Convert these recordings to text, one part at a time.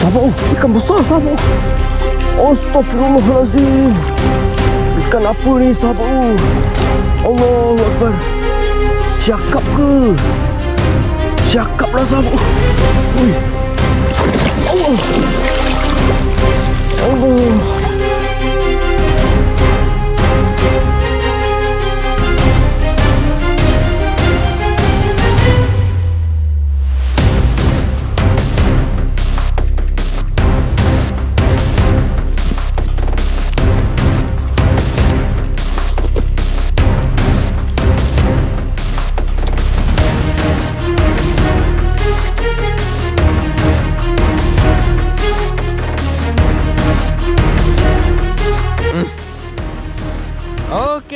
Sahabat, ikan besar sahabat. Astaghfirullahalazim. Ikan apa ni sahabat? Allahu Akbar. Siakap ke? Siakap lah sahabat. Ui. Allah. Allah.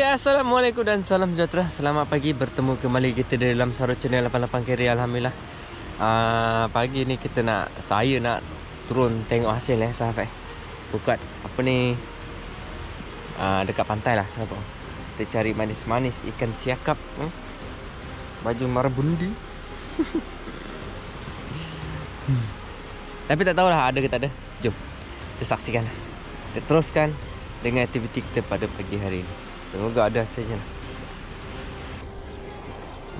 Assalamualaikum dan salam sejahtera. Selamat pagi, bertemu kembali kita dalam Saro Channel 88 Kiri. Alhamdulillah. Pagi ni saya nak turun tengok hasil sahabat. Bukat apa ni, dekat pantai lah sahabat. Kita cari manis-manis ikan siakap. Baju marabundi. Tapi tak tahulah ada ke tak ada. Jom kita saksikan. Kita teruskan dengan aktiviti kita pada pagi hari ini. Semoga ada saja.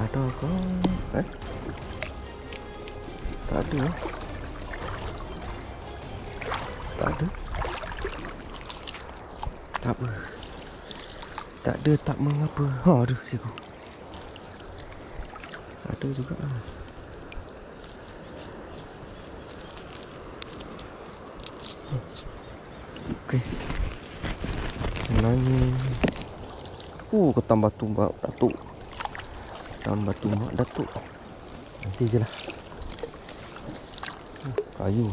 Ada ke? Tak ada. Tak ada. Tak apa. Tak ada tak mengapa. Ada siku. Ada juga. Okey. Sebenarnya ketan batu mak datuk. Ketan batu mak datuk. Nanti je lah. Kayu.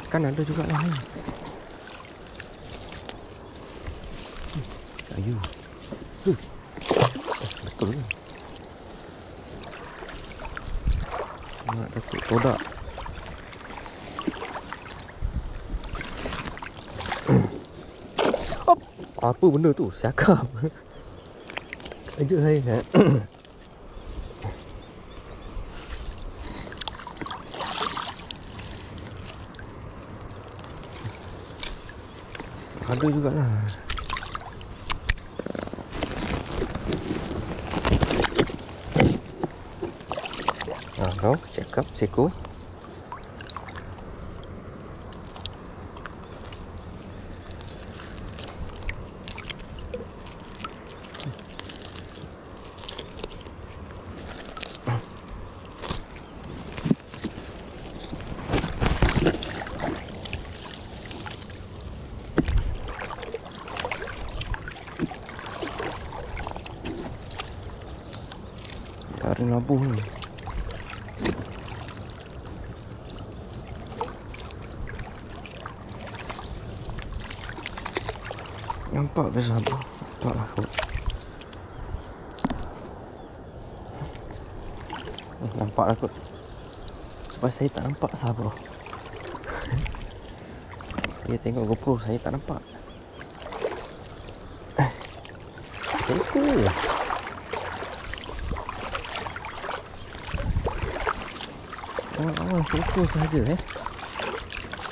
Ikan ada juga lah ni. Kayu. Betul ni. Mak datuk todak. Apa benda tu? Siakap. Kejut saya. Ada jugalah. Siakap, seko. Tarik labuh ni. Nampak ke sahabat? Nampak lah kot. Nampak lah kot. Sebab saya tak nampak sahabat. Saya tengok GoPro, saya tak nampak. Seko je. Awal-awal seko sahaja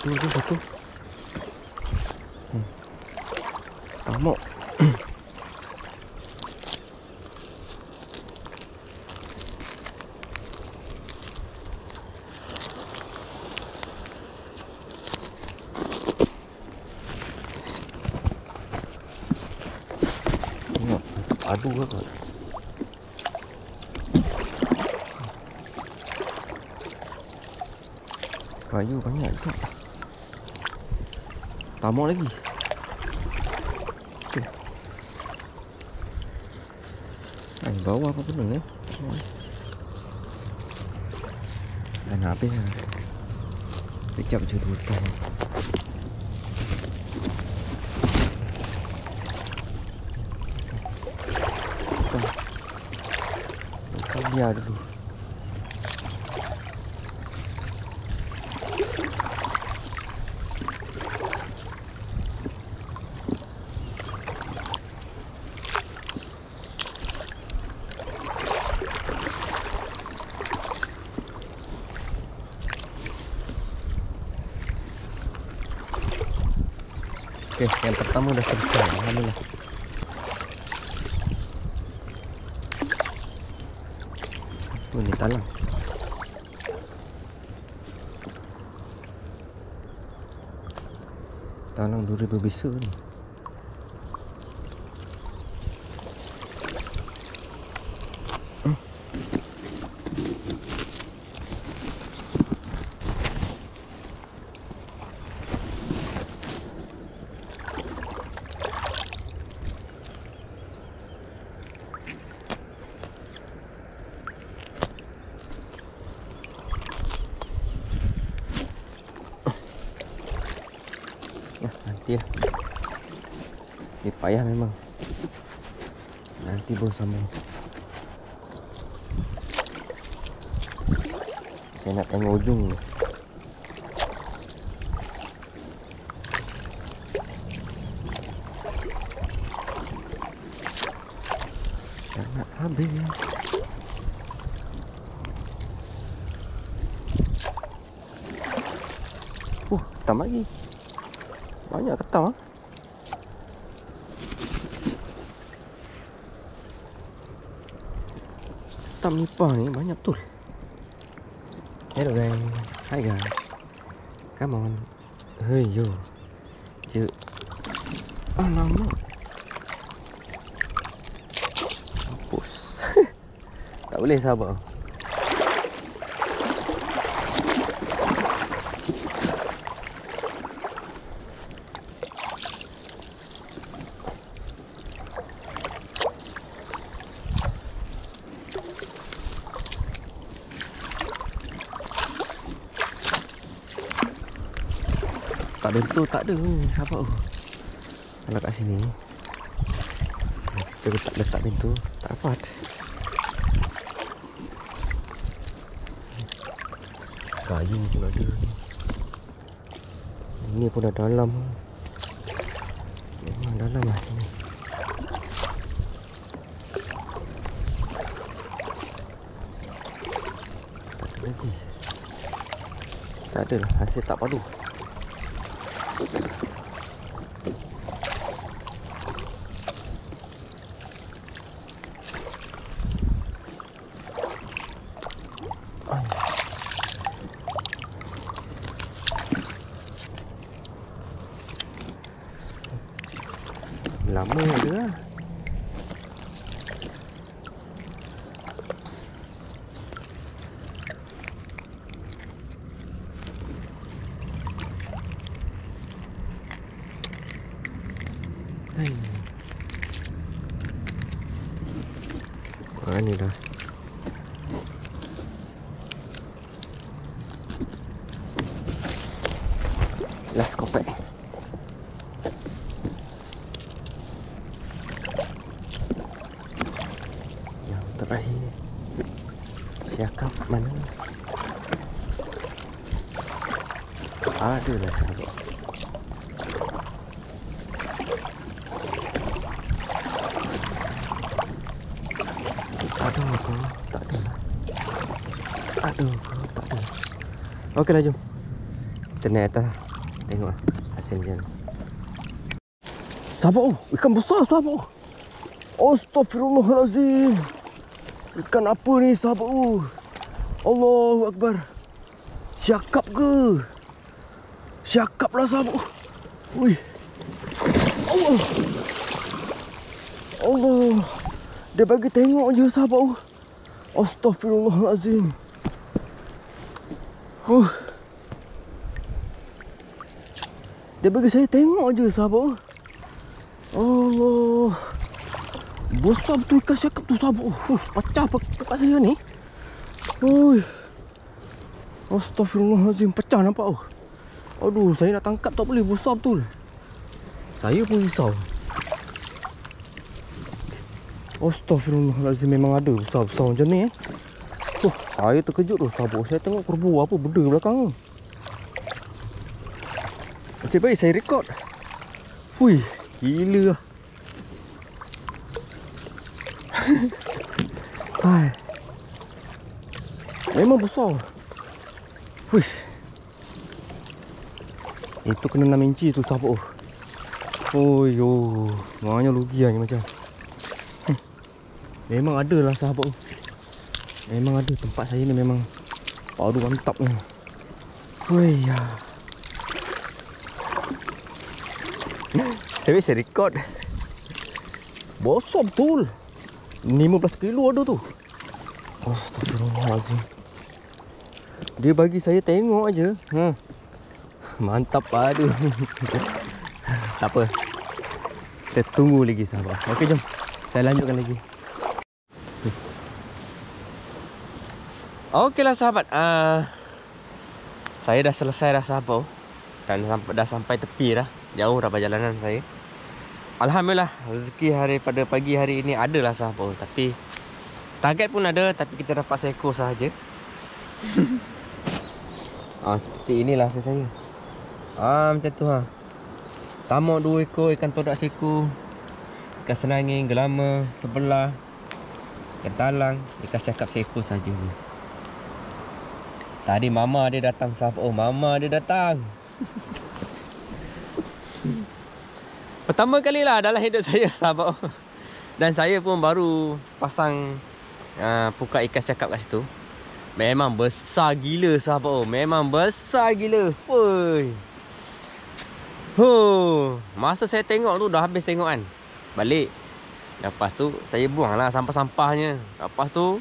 Tu satu. Tamok. Tengok, padu ke kot. Kayu banyak juga. Tamok lagi. Bawah apa pun ni. Dan habis lah. Kejap je 2 ton. Bukan biar dulu. Okey, yang pertama dah selesai. Alhamdulillah. Oh, ni talang. Talang duri berbisa ni. Nantilah. Ni payah memang. Nanti baru sambung. Saya nak tengok ujung ni. Dah nak habis. Ketam lagi. Banyak ketam. Ketam nipah ni banyak betul. Hello guys. Hi guys. Come on. Hey yo. Je. Alamak. Mampus. Tak boleh sabar. Tak bentuk, tak ada. Sabar. Kalau kat sini kita letak pintu, tak dapat. Kayu pun ada. Ini pun dah dalam. Memang dalam lah sini. Tak ada lagi. Tak ada lah, hasil tak padu. Lama je lah. Ni dah. Last kopek. Yang terakhir. Siakap mana? Ada lah sahabat. Aduh kau, tak ada lah. Aduh kau, tak ada. Okeylah, jom. Kita naik atas. Tengok hasilnya. Sahabat, ikan besar sahabat. Astaghfirullahalazim. Ikan apa ni sahabat? Allahu Akbar. Siakap ke? Siakap lah sahabat. Ui. Allah. Allah. Dia bagi tengok je sahabat. Astaghfirullahalazim. Dia bagi saya tengok je sahabat. Allah. Besar betul ikan siakap tu sahabat. Pecah dekat saya ni. Ui. Astaghfirullahalazim. Pecah nampak. Aduh, saya nak tangkap tak boleh. Besar betul. Saya pun risau. Astaghfirullahalazim, memang ada besar-besar macam ni saya terkejut tu sahabat. Saya tengok kerbau apa benda belakang ni. Nasib baik saya rekod. Hui, gila lah. Hai. Memang besar. Hui. Itu kena 6 inci tu sahabat. Oh yo, banyak rugi lah ni macam. Memang ada lah sahabat. Memang ada, tempat saya ni memang baru mantap ni. Woi ya. Saya bisa record. Besar betul. 15 kilo ada tu. Astagfirullahaladzim. Dia bagi saya tengok aja. Mantap padu. Tak apa. Kita tunggu lagi sahabat. Okey, jom. Saya lanjutkan lagi. Okeylah sahabat. Saya dah selesai dah sahabat. Dan dah sampai tepi dah. Jauh dah perjalanan saya. Alhamdulillah rezeki pada pagi hari ini adalah sahabat. Tapi target pun ada, tapi kita dapat seekor sahaja. Seperti inilah saya. Macam tu ha. Tamuk 2 ekor, ikan todak seekor, ikan senangin, gelama sebelah, ikan talang, ikan cakap seekor saja. Tadi mama dia datang sahabat. Mama dia datang. Pertama kali lah dalam hidup saya sahabat. Dan saya pun baru pasang pukat ikan cakap kat situ. Memang besar gila sahabat. Memang besar gila. Woi. Masa saya tengok tu dah habis tengok kan. Balik. Lepas tu saya buang lah sampah-sampahnya. Lepas tu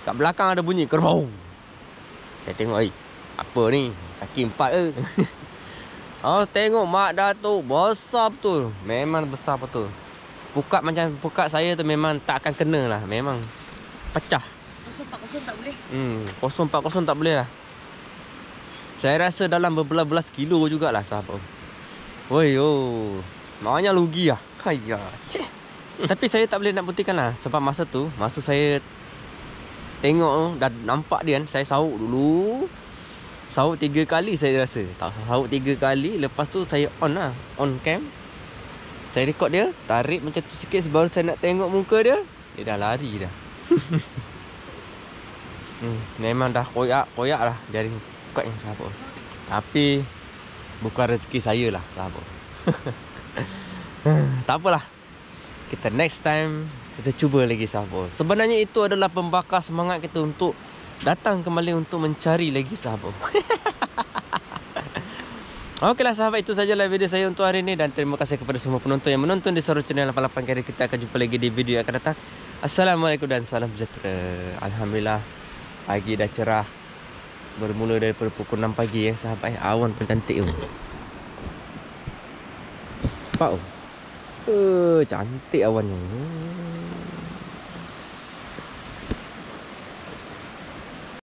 kat belakang ada bunyi kerbau. Saya tengok, apa ni? Kaki 4 ke? Tengok mak datuk besar betul. Memang besar betul. Pukat macam pukat saya tu memang tak akan kena lah. Memang pecah. 040 tak boleh. 040 tak boleh lah. Saya rasa dalam berbelas-belas kilo jugalah sahabat. Woi maknanya rugi lah. Tapi saya tak boleh nak buktikan lah. Sebab masa tu, masa saya tengok tu, dah nampak dia kan. Saya sauk dulu. Sauk 3 kali saya rasa. Tak sauk 3 kali. Lepas tu saya on lah. On cam. Saya record dia. Tarik macam tu sikit. Baru saya nak tengok muka dia. Dia dah lari dah. Memang dah koyak lah jaring kuat yang sahabat. Tapi bukan rezeki saya lah sahabat. Tak apalah. Kita next time kita cuba lagi sahabat. Sebenarnya itu adalah pembakar semangat kita untuk datang kembali untuk mencari lagi sahabat. Okeylah sahabat, itu sajalah video saya untuk hari ini. Dan terima kasih kepada semua penonton yang menonton di Saru Channel 88 Career. Kita akan jumpa lagi di video yang akan datang. Assalamualaikum dan salam sejahtera. Alhamdulillah pagi dah cerah. Bermula daripada pukul 6 pagi ya sahabat. Awan pun cantik tu. Nampak tu? Cantik awannya.